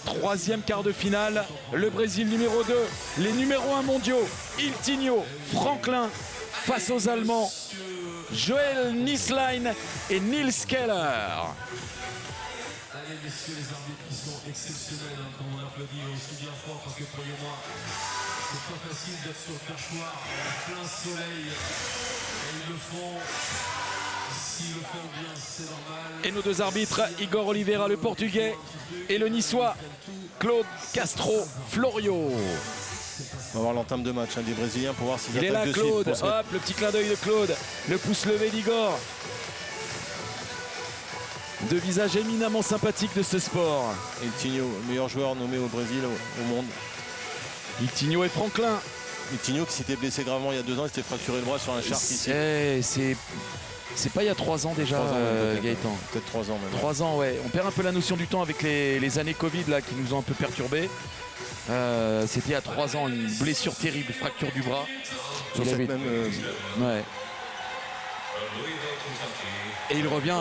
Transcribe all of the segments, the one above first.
Troisième quart de finale, le Brésil numéro 2, les numéros 1 mondiaux, Hiltinho, Franklin, face aux Allemands, Joel Nieslein et Nils Keller. Allez messieurs les arbitres qui sont exceptionnels, hein, comme on applaudit aussi bien fort parce que croyez-moi, c'est pas facile d'être sur le perchoir en plein soleil. Et ils le font. S'ils le font bien, c'est normal. Et nos deux arbitres, Igor Oliveira le portugais et le niçois Claude Castro Florio. On va voir l'entame de match des Brésiliens pour voir s'ils Il est attaquent là de suite. Claude, hop, le petit clin d'œil de Claude, le pouce levé d'Igor. Deux visages éminemment sympathiques de ce sport. Hiltinho, meilleur joueur nommé au Brésil, au monde. Hiltinho et Franklin. Hiltinho qui s'était blessé gravement il y a 2 ans, il s'était fracturé le bras sur un shark ici. C'est pas il y a 3 ans déjà, 3 ans, Gaëtan. Peut-être 3 ans même. 3 ans, ouais. On perd un peu la notion du temps avec les années Covid là, qui nous ont un peu perturbés. C'était il y a 3 ans, une blessure terrible, fracture du bras. Sur cette même, Ouais. Et il revient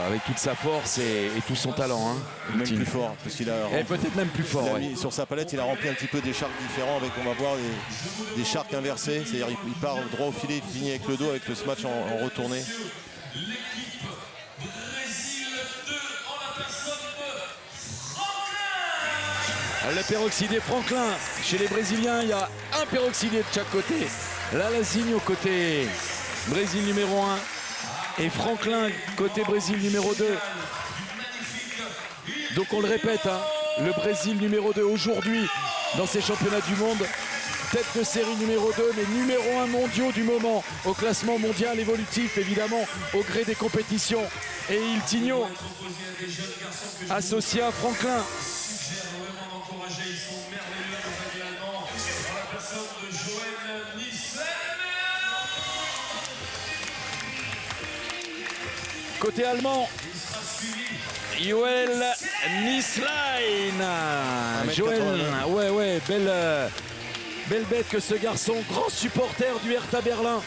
avec toute sa force et tout son talent. Hein, même plus fort. Parce qu'il a peut-être même plus fort. Ouais. Sur sa palette, il a rempli un petit peu des sharks différents avec, on va voir, des sharks inversés. C'est-à-dire il part droit au filet, il finit avec le dos, avec ce match en retournée. Le peroxydé Franklin. Chez les Brésiliens, il y a un peroxydé de chaque côté. Là, Lazinho côté Brésil numéro 1 et Franklin côté Brésil numéro 2. Donc on le répète, hein, le Brésil numéro 2 aujourd'hui dans ces championnats du monde. Tête de série numéro 2, mais numéro 1 mondiaux du moment au classement mondial évolutif, évidemment, au gré des compétitions. Et Hiltinho, associé à Franklin. Côté allemand, Joel Nieslein. Joel, ouais, belle bête que ce garçon, grand supporter du Hertha Berlin,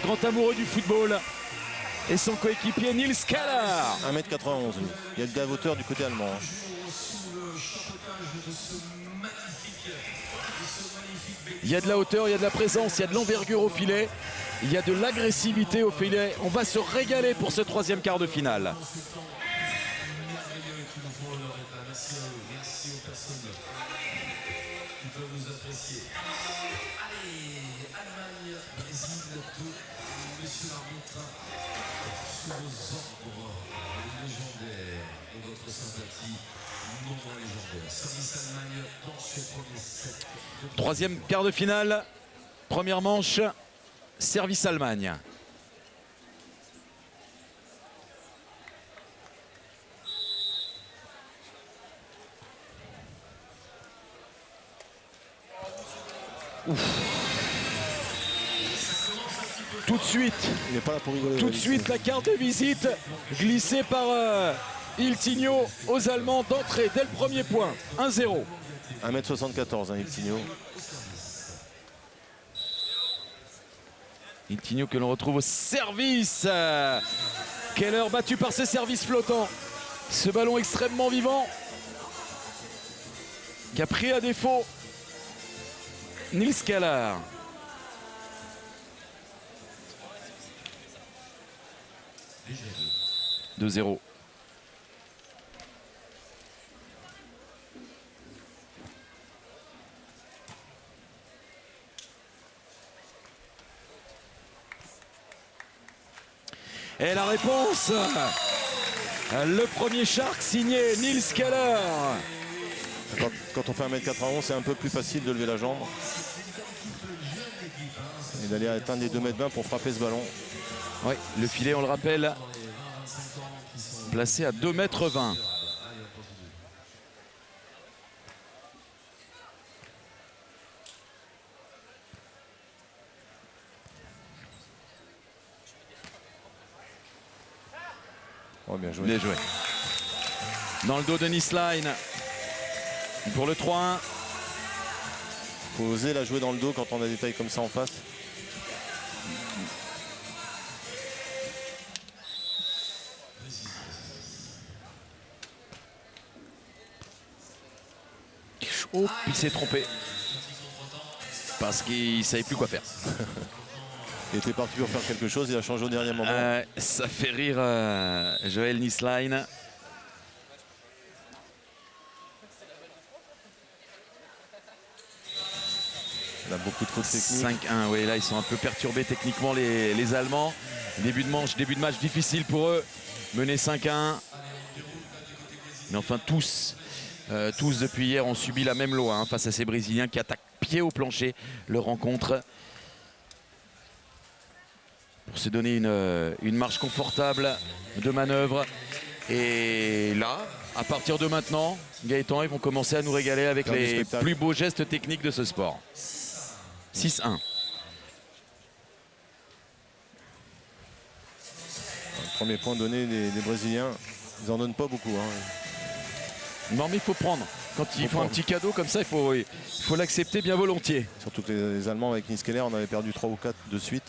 grand amoureux du football. Et son coéquipier Nils Keller. 1m91, il y a de la hauteur du côté allemand. Il y a de la hauteur, il y a de la présence, il y a de l'envergure au filet. Il y a de l'agressivité au filet. On va se régaler pour ce troisième quart de finale. Merci aux personnes qui peuvent nous apprécier. Allez, Allemagne, Brésil 2, monsieur l'arbitre, sous vos ordres légendaires et votre sympathie non moins légendaire. Service Allemagne dans ce premier set. Troisième quart de finale, première manche, service Allemagne. Tout de suite, il n'est pas là pour rigoler. Tout de suite, la carte de visite glissée par Hiltinho aux Allemands d'entrée dès le premier point. 1-0. 1m74, Hiltinho. Hiltinho que l'on retrouve au service. Keller battu par ses services flottants. Ce ballon extrêmement vivant qui a pris à défaut Nils Keller. « 2-0. Et la réponse, le premier shark signé Nils Keller. Quand on fait 1m91, c'est un peu plus facile de lever la jambe et d'aller atteindre les 2m20 pour frapper ce ballon. Oui, le filet, on le rappelle, placé à 2,20 m. Oh, bien joué. Bien joué. Dans le dos de Nieslein pour le 3-1. Faut oser la jouer dans le dos quand on a des tailles comme ça en face. Oh, il s'est trompé. Parce qu'il ne savait plus quoi faire. Il était parti pour faire quelque chose, il a changé au dernier moment. Ça fait rire Joël Nisline. Il a beaucoup de fautes techniques. 5-1, oui, là ils sont un peu perturbés techniquement les Allemands. Début de match difficile pour eux. Mené 5-1. Mais enfin tous depuis hier ont subi la même loi face à ces Brésiliens qui attaquent pied au plancher leur rencontre. Pour se donner une marge confortable de manœuvre. Et là, à partir de maintenant, Gaëtan, ils vont commencer à nous régaler avec les plus beaux gestes techniques de ce sport. 6-1. Le premier point donné des Brésiliens, ils n'en donnent pas beaucoup. Non mais il faut prendre. Quand ils font un petit cadeau comme ça, il faut l'accepter bien volontiers. Surtout que les Allemands avec Niskeller, on avait perdu 3 ou 4 de suite.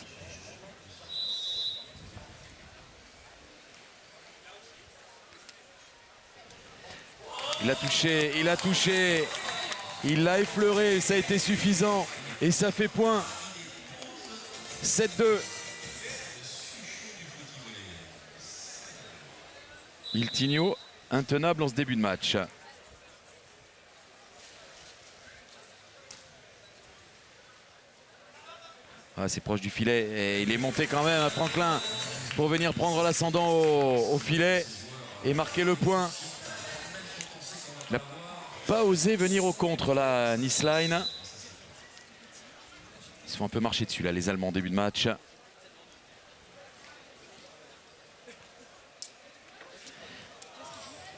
Il a touché, il l'a effleuré, ça a été suffisant et ça fait point. 7-2. Iltinho, intenable en ce début de match. C'est proche du filet et il est monté quand même à Franklin pour venir prendre l'ascendant au filet et marquer le point. Il n'a pas osé venir au contre là, Nisline. Ils se font un peu marcher dessus là, les Allemands en début de match.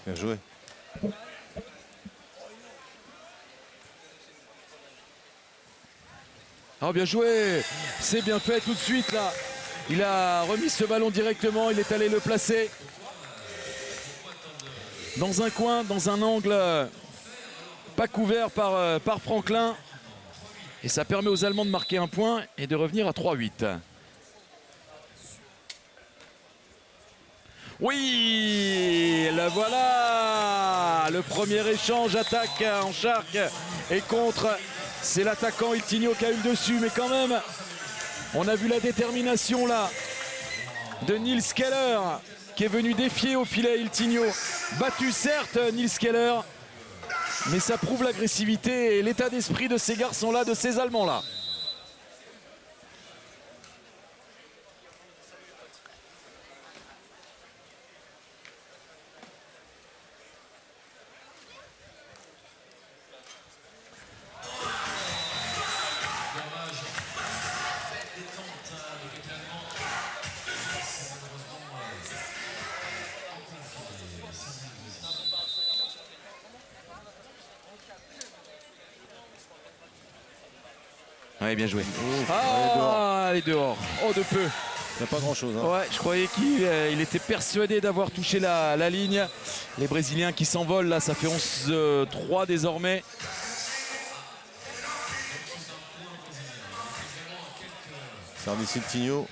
Bien joué. Oh, bien joué, c'est bien fait tout de suite là. Il a remis ce ballon directement, il est allé le placer dans un coin, dans un angle pas couvert par Franklin. Et ça permet aux Allemands de marquer un point et de revenir à 3-8. Oui, le voilà. Le premier échange, attaque en charque et contre. C'est l'attaquant Iltinho qui a eu le dessus, mais quand même, on a vu la détermination là de Nils Keller qui est venu défier au filet Iltinho. Battu certes Nils Keller, mais ça prouve l'agressivité et l'état d'esprit de ces garçons-là, de ces Allemands-là. Ouais, bien joué. Elle est dehors. Oh, de peu. Il n'y a pas grand-chose. Ouais, je croyais qu'il était persuadé d'avoir touché la ligne. Les Brésiliens qui s'envolent, là, ça fait 11-3 désormais. Service Iltinho.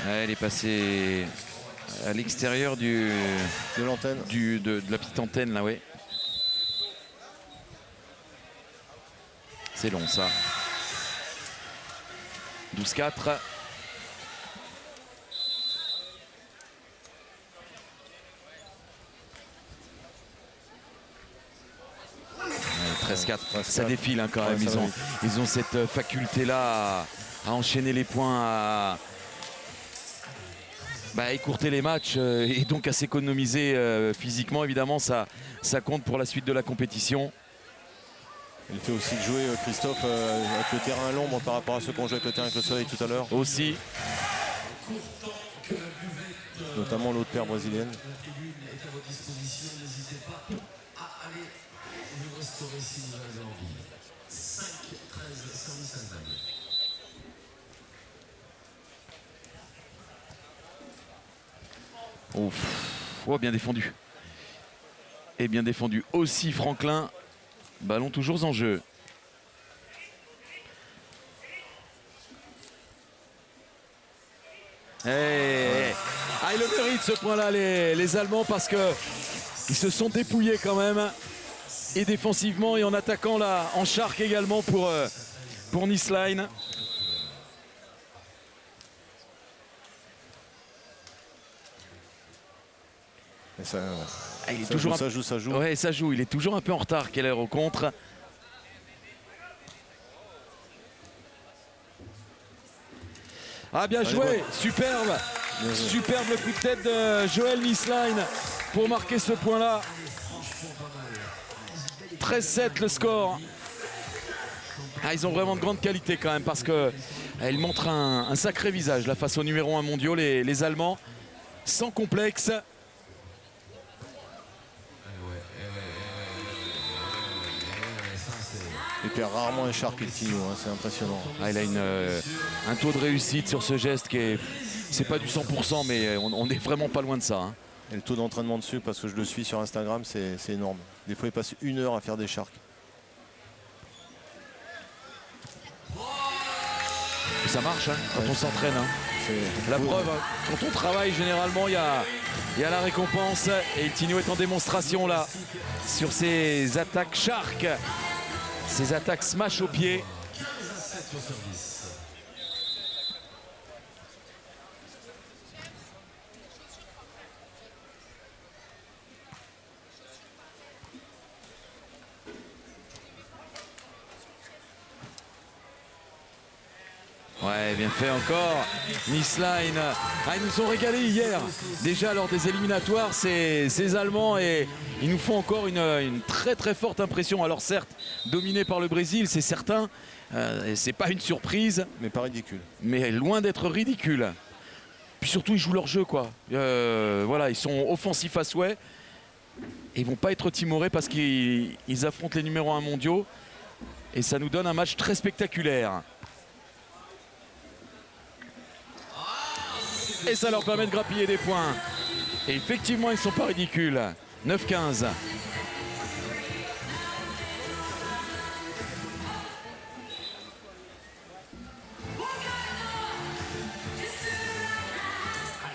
Elle est passée à l'extérieur de l'antenne, de la petite antenne là, ouais. C'est long ça. 12-4. Ouais, 13-4. Ça défile hein, quand même. Ils ont cette faculté là à enchaîner les points, à écourter les matchs et donc à s'économiser physiquement. Évidemment, ça compte pour la suite de la compétition. Il fait aussi jouer Christophe avec le terrain à l'ombre par rapport à ceux qu'on joue avec le terrain avec le soleil tout à l'heure. Aussi. Notamment l'autre paire brésilienne. Ouf. Oh, bien défendu. Et bien défendu aussi Franklin. Ballon toujours en jeu. Ah, il le mérite ce point-là, les Allemands, parce que ils se sont dépouillés quand même. Et défensivement et en attaquant là, en Shark également pour Niceline. Il est toujours ça joue. Ouais, ça joue. Il est toujours un peu en retard. Keller au contre. Ah, bien joué, superbe. Superbe le coup de tête de Joël Niceline pour marquer ce point-là. 13-7 le score. Ah, ils ont vraiment de grande qualité quand même, parce qu'ils montrent un sacré visage là face au numéro 1 mondiaux, les Allemands, sans complexe. Il perd rarement un Shark, et Tigno, hein, c'est impressionnant. Ah, il a un taux de réussite sur ce geste qui est, c'est pas du 100%, mais on est vraiment pas loin de ça. Hein. Et le taux d'entraînement dessus, parce que je le suis sur Instagram, c'est énorme. Des fois, il passe 1 heure à faire des Sharks. Et ça marche hein, quand on s'entraîne. Hein. La preuve, hein, quand on travaille, généralement, il y a la récompense. Et Tigno est en démonstration là sur ses attaques Shark. Ses attaques smash au pied. Ouais, bien fait encore. Niceline. Ah, ils nous ont régalé hier. Déjà lors des éliminatoires, ces Allemands, et ils nous font encore une très très forte impression. Alors certes, dominés par le Brésil, c'est certain. C'est pas une surprise. Mais pas ridicule. Mais loin d'être ridicule. Puis surtout, ils jouent leur jeu, quoi. Voilà, ils sont offensifs à souhait. Et ils vont pas être timorés parce qu'ils affrontent les numéros 1 mondiaux. Et ça nous donne un match très spectaculaire. Et ça leur permet de grappiller des points. Et effectivement, ils ne sont pas ridicules. 9-15.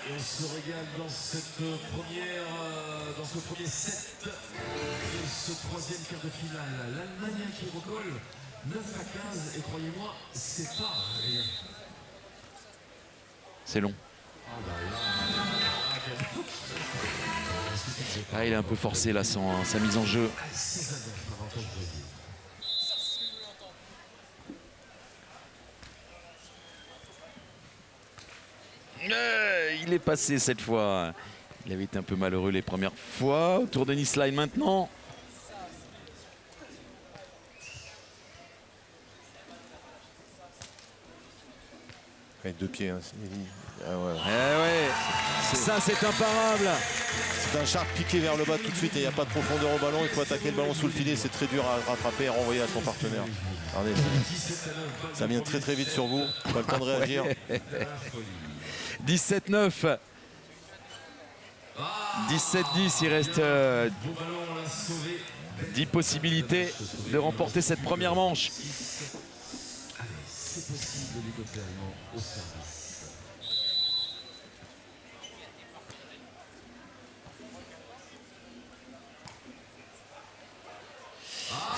On se régale dans ce premier set de ce troisième quart de finale. L'Allemagne qui recolle 9-15, et croyez-moi, c'est pas rien. C'est long. Ah, il est un peu forcé là, sa mise en jeu. Il est passé cette fois. Il avait été un peu malheureux les premières fois. Autour de Niceline maintenant. Avec 2 pieds. Hein. Ah ouais. Ça, c'est imparable. C'est un Shark piqué vers le bas tout de suite et il n'y a pas de profondeur au ballon. Il faut attaquer le ballon sous le filet. C'est très dur à rattraper et à renvoyer à son partenaire. Regardez, ça vient très très vite sur vous. Pas le temps de réagir. 17-9. 17-10. Il reste 10 possibilités de remporter cette première manche. C'est possible du côté allemand au service.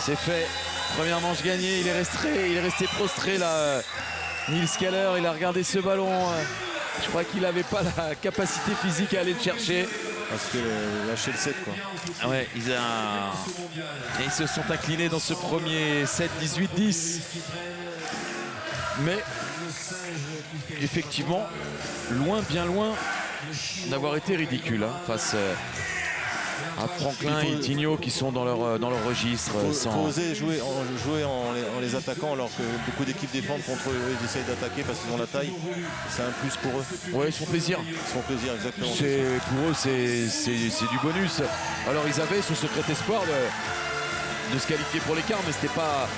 C'est fait. Première manche gagnée. Il est resté prostré là. Nils Keller, il a regardé ce ballon. Je crois qu'il n'avait pas la capacité physique à aller le chercher. Parce que lâcher le set, quoi. Ah ouais, ils se sont inclinés dans ce premier set 18-10. Mais effectivement, bien loin d'avoir été ridicule hein, face à Franklin et Tigno qui sont dans leur registre. Il faut oser jouer en les attaquant alors que beaucoup d'équipes défendent contre eux. Ils essayent d'attaquer parce qu'ils ont la taille. C'est un plus pour eux. Ouais, ils se font plaisir. Ils se font plaisir, exactement. Pour eux, c'est du bonus. Alors ils avaient ce secret espoir de se qualifier pour l'écart, mais c'était pas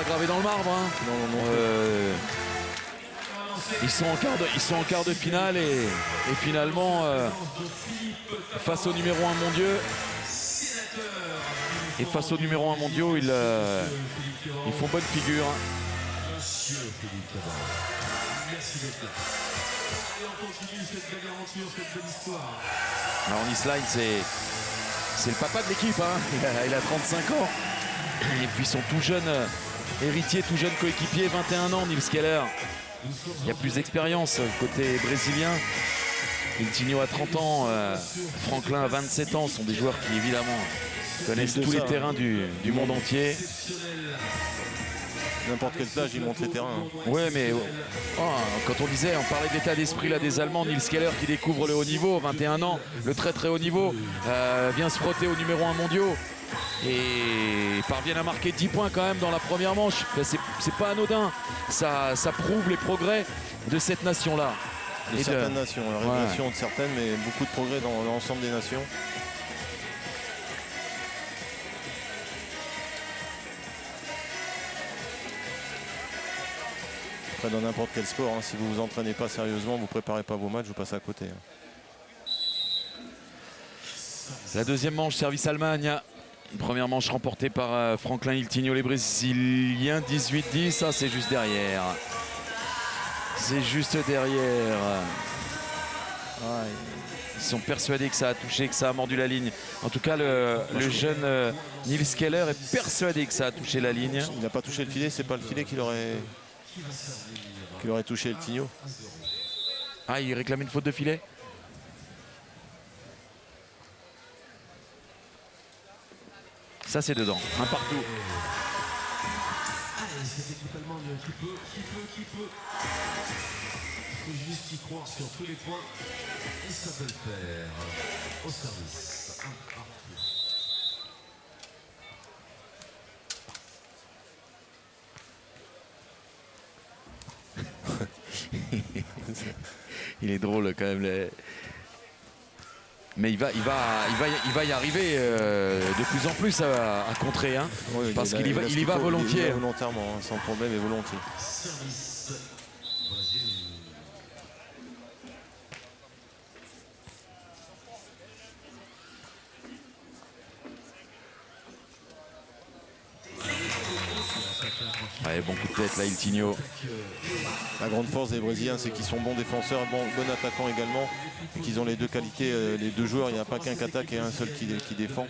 gravé dans le marbre. Hein. Non. Ils sont en quart de finale et finalement face au numéro 1 mondiaux. Et face aux numéro 1 mondiaux, ils font bonne figure. Monsieur Philippe Cabral. Merci d'être là. Et on continue cette belle aventure, cette belle histoire. Alors Nisline, c'est le papa de l'équipe, hein. Il a 35 ans. Et puis son tout jeune héritier, tout jeune coéquipier, 21 ans, Nils Keller. Il y a plus d'expérience côté brésilien. Iltinho a 30 ans, Franklin a 27 ans. Ce sont des joueurs qui évidemment connaissent tous les terrains du monde entier. N'importe quelle plage, ils montent les terrains. Hein. Ouais, mais quand on parlait de l'état d'esprit là des Allemands, Nils Keller qui découvre le haut niveau, 21 ans, le très très haut niveau, vient se frotter au numéro 1 mondiaux et parvient à marquer 10 points quand même dans la première manche. Enfin, c'est pas anodin, ça prouve les progrès de cette nation-là. De certaines nations, la régression de certaines, mais beaucoup de progrès dans l'ensemble des nations. Après, dans n'importe quel sport, hein, si vous vous entraînez pas sérieusement, vous ne préparez pas vos matchs, vous passez à côté. Hein. La deuxième manche, service Allemagne. Une première manche remportée par Franklin Iltinho, les Brésiliens, 18-10. Ça, c'est juste derrière. C'est juste derrière. Ouais, ils sont persuadés que ça a touché, que ça a mordu la ligne. En tout cas, le jeune Nils Keller est persuadé que ça a touché la ligne. Il n'a pas touché le filet, c'est pas le filet qu'il aurait touché Iltinho. Ah, il réclamait une faute de filet. Ça, c'est dedans. Un partout. Allez, cette équipe allemande qui peut. Il faut juste y croire sur tous les points. Et ça peut le faire. Au service. Un partout. Il est drôle quand même. Mais il va y arriver de plus en plus à contrer, hein, Oui, parce qu'il y va volontiers. Il y va volontairement, hein, sans problème et volontiers. Service. Brésil. Ouais, bon coup de tête là, Iltinho. La grande force des Brésiliens, c'est qu'ils sont bons défenseurs, bons attaquants également, et qu'ils ont les deux qualités, les deux joueurs. Il n'y a pas qu'un qui attaque et un seul qui défend.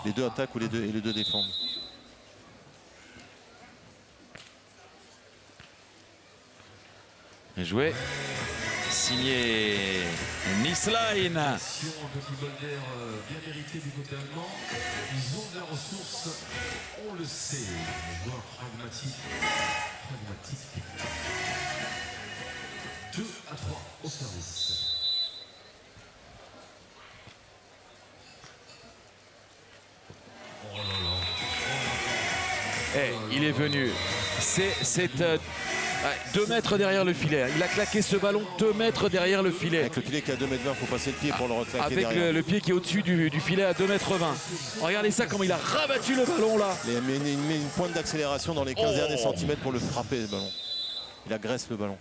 Les deux attaquent ou les deux défendent. Bien joué. Signé Nisline. Un petit bol d'air bien mérité du côté allemand. Ils ont de la ressource, on le sait. Les joueurs pragmatiques. 2 à 3 au service. Oh là là. Il est venu. C'est 2 mètres derrière le filet. Il a claqué ce ballon 2 mètres derrière le filet. Avec le filet qui est à 2,20 m, il faut passer le pied pour le reclaquer Avec derrière. le pied qui est au-dessus du filet à 2,20 m. Regardez ça, comment il a rabattu le ballon là. Il met une pointe d'accélération dans les 15 derniers centimètres pour le frapper, ce ballon. Il agresse le ballon.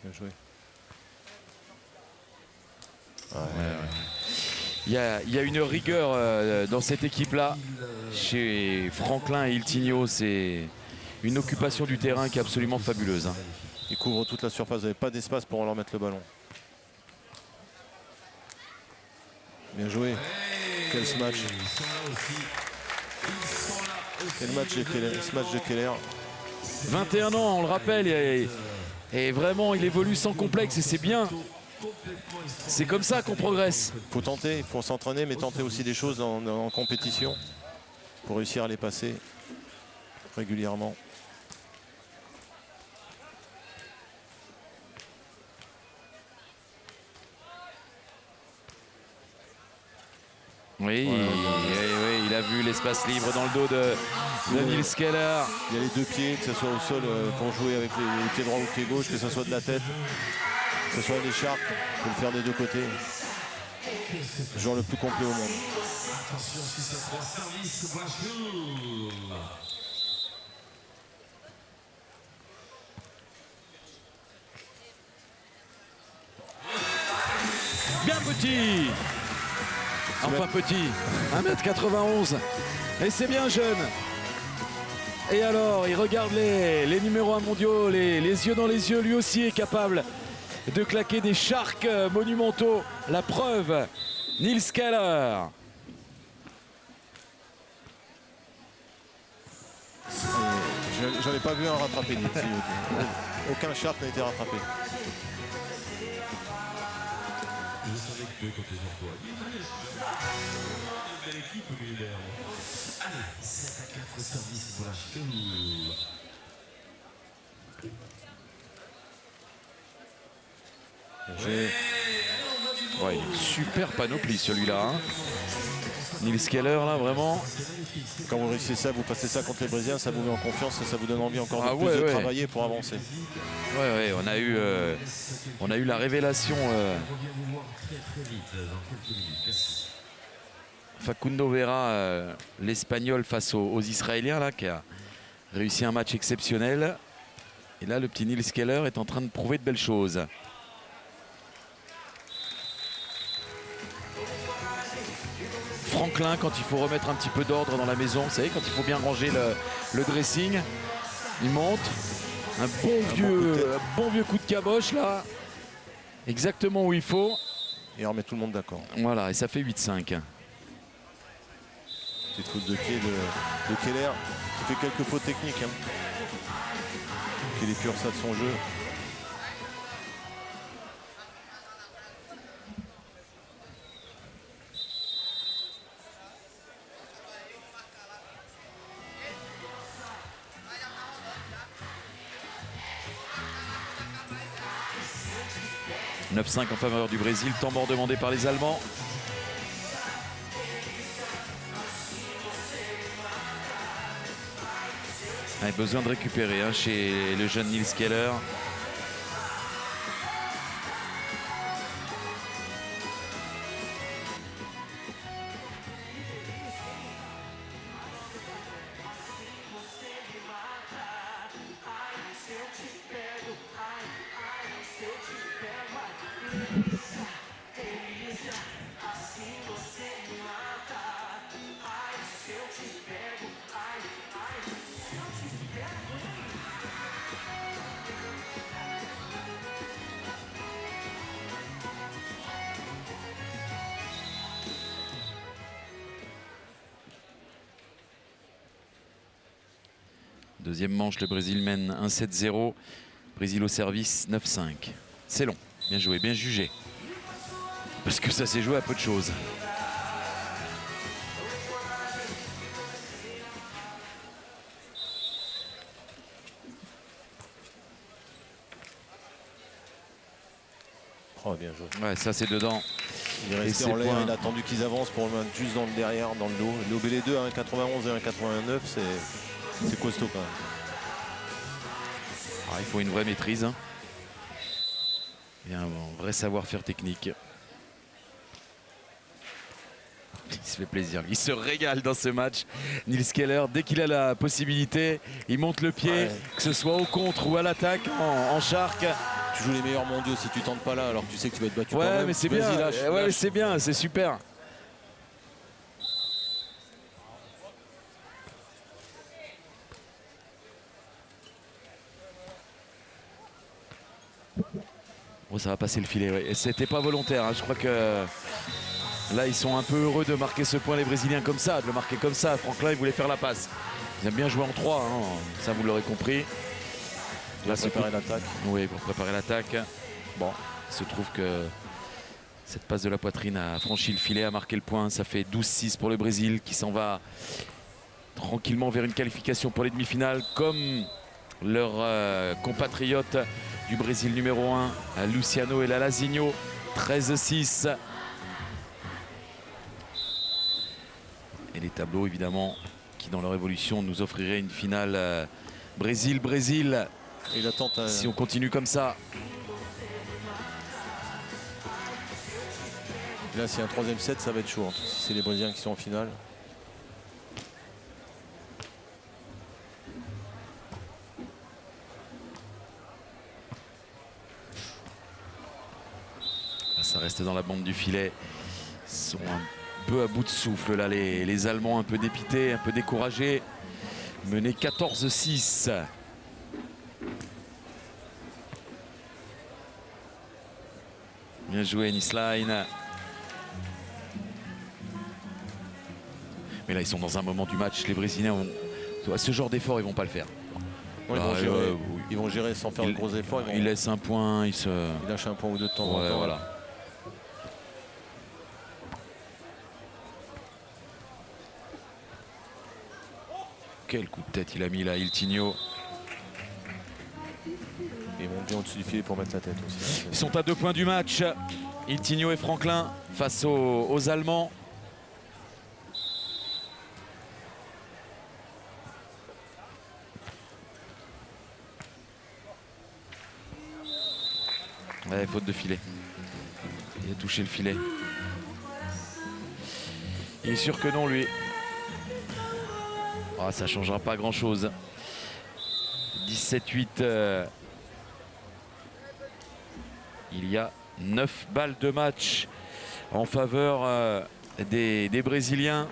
Bien joué. Il y a une rigueur dans cette équipe-là. Chez Franklin et Iltinho, c'est une occupation du terrain qui est absolument fabuleuse. Hein. Il couvre toute la surface, vous n'avez pas d'espace pour leur mettre le ballon. Bien joué. Quel smash. Quel match de Keller. Ce match de Keller. 21 ans, on le rappelle, et vraiment il évolue sans complexe et c'est bien. C'est comme ça qu'on progresse. Il faut tenter, il faut s'entraîner, mais tenter aussi des choses en compétition pour réussir à les passer régulièrement. Oui, il a vu l'espace libre dans le dos de Nils Keller. Il y a les deux pieds, que ce soit au sol pour jouer avec les pieds droits ou pieds gauche, que ce soit de la tête, que ce soit l'écharpe, il faut le faire des deux côtés. Le joueur le plus complet au monde. Attention, si ça prend service, bonjour. Bien petit. Enfin petit, 1m91. Et c'est bien jeune. Et alors, il regarde les numéros 1 mondiaux, les yeux dans les yeux. Lui aussi est capable de claquer des sharks monumentaux. La preuve, Nils Keller. J'avais pas vu un rattrapé. Aucun shark n'a été rattrapé. Je savais que tu comptais sur toi. Belle équipe, Muller. Allez, 7 à 4 services pour la Chine. Ouais, il est super panoplie celui-là. Hein. Nils Keller là vraiment. Quand vous réussissez ça, vous passez ça contre les Brésiliens, ça vous met en confiance et ça vous donne envie encore de ouais, plus de travailler pour avancer. Ouais, on a eu la révélation. Facundo Vera, l'Espagnol face aux Israéliens là, qui a réussi un match exceptionnel. Et là, le petit Nils Keller est en train de prouver de belles choses. Franklin, quand il faut remettre un petit peu d'ordre dans la maison, vous savez, quand il faut bien ranger le dressing, il monte. Un bon vieux coup de caboche là. Exactement où il faut. Et on remet tout le monde d'accord. Voilà, et ça fait 8-5. Petite faute de pied de Keller qui fait quelques fautes techniques. Hein. Qui est pur ça de son jeu. « 9-5 en faveur du Brésil, temps mort demandé par les Allemands. Besoin de récupérer hein, chez le jeune Nils Keller. Deuxième manche, le Brésil mène 1-7-0. Brésil au service 9-5. C'est long. Bien joué, bien jugé. Parce que ça s'est joué à peu de choses. Oh, bien joué. Ouais, ça c'est dedans. Il est resté en l'air, il a attendu qu'ils avancent pour le mettre juste dans le derrière, dans le dos. Lober les deux à 1,91 et 1,89, c'est costaud quand même. Ah, il faut une vraie maîtrise. Hein. Et un vrai savoir-faire technique. Il se fait plaisir. Il se régale dans ce match. Nils Keller, dès qu'il a la possibilité, il monte le pied, ouais. Que ce soit au contre ou à l'attaque en shark. Tu joues les meilleurs mondiaux si tu tentes pas là, alors que tu sais que tu vas être battu. Ouais, quand même. Mais c'est bien. Ouais, c'est bien, c'est super. Oh, ça va passer le filet. Ouais. Et c'était pas volontaire. Hein. Je crois que là, ils sont un peu heureux de marquer ce point, les Brésiliens, comme ça, de le marquer comme ça. Franklin, il voulait faire la passe. Ils aiment bien jouer en 3, hein. Ça vous l'aurez compris. Là, c'est préparer l'attaque. Oui, pour préparer l'attaque. Bon, il se trouve que cette passe de la poitrine a franchi le filet, a marqué le point. Ça fait 12-6 pour le Brésil qui s'en va tranquillement vers une qualification pour les demi-finales, comme leur compatriote du Brésil numéro 1, Luciano et Lalazinho, 13-6. Et les tableaux, évidemment, qui dans leur évolution nous offriraient une finale Brésil-Brésil. Il attend si on continue comme ça. Et là, s'il y a un troisième set, ça va être chaud. Hein, si c'est les Brésiliens qui sont en finale. Ça reste dans la bande du filet. Ils sont un peu à bout de souffle là, les Allemands, un peu dépités, un peu découragés. Menés 14-6. Bien joué Nisline. Mais là ils sont dans un moment du match. Les Brésiliens ce genre d'effort ils vont pas le faire. Ouais, ils vont gérer sans faire de gros efforts. Ils laissent un point, ils lâchent un point ou deux de temps en temps. Voilà. Quel coup de tête il a mis là, Iltinho. Ils vont bien au-dessus du filet pour mettre la tête aussi. Ils sont à 2 points du match. Iltinho et Franklin face aux Allemands. Ouais, faute de filet. Il a touché le filet. Il est sûr que non, lui. Oh, ça ne changera pas grand-chose. 17-8. Il y a 9 balles de match en faveur des Brésiliens.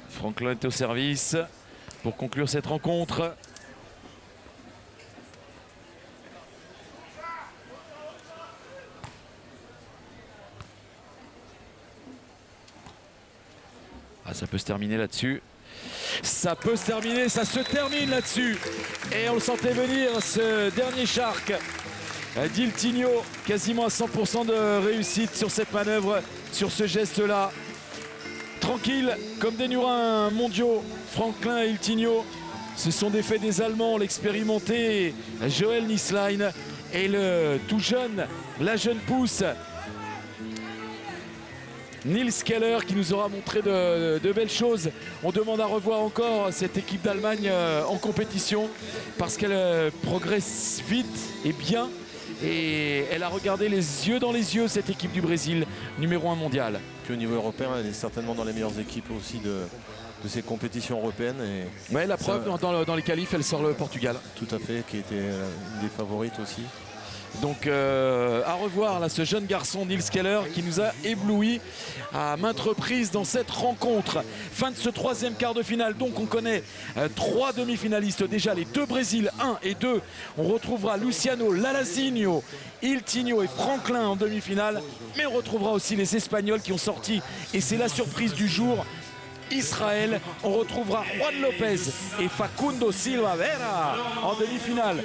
Franklin est au service pour conclure cette rencontre. Ah, ça peut se terminer là-dessus. Ça peut se terminer, ça se termine là-dessus. Et on le sentait venir, ce dernier shark d'Iltinho, quasiment à 100% de réussite sur cette manœuvre, sur ce geste-là. Tranquille, comme des Nurins mondiaux, Franklin et Iltinho. Ce sont des faits des Allemands, l'expérimenté Joel Nisline et le tout jeune, la jeune pousse, Nils Keller, qui nous aura montré de belles choses. On demande à revoir encore cette équipe d'Allemagne en compétition parce qu'elle progresse vite et bien. Et elle a regardé les yeux dans les yeux cette équipe du Brésil, numéro 1 mondial. Puis au niveau européen, elle est certainement dans les meilleures équipes aussi de ces compétitions européennes. Et ouais, la preuve, dans les qualifs, elle sort le Portugal. Tout à fait, qui était une des favorites aussi. Donc à revoir là, ce jeune garçon Nils Keller qui nous a éblouis à maintes reprises dans cette rencontre. Fin de ce 3e quart de finale. Donc on connaît 3 demi-finalistes déjà, les 2 Brésil 1 et 2. On retrouvera Luciano Lalazinho, Iltinho et Franklin en demi-finale. Mais on retrouvera aussi les Espagnols qui ont sorti, et c'est la surprise du jour, Israël. On retrouvera Juan Lopez et Facundo Silva Vera en demi-finale.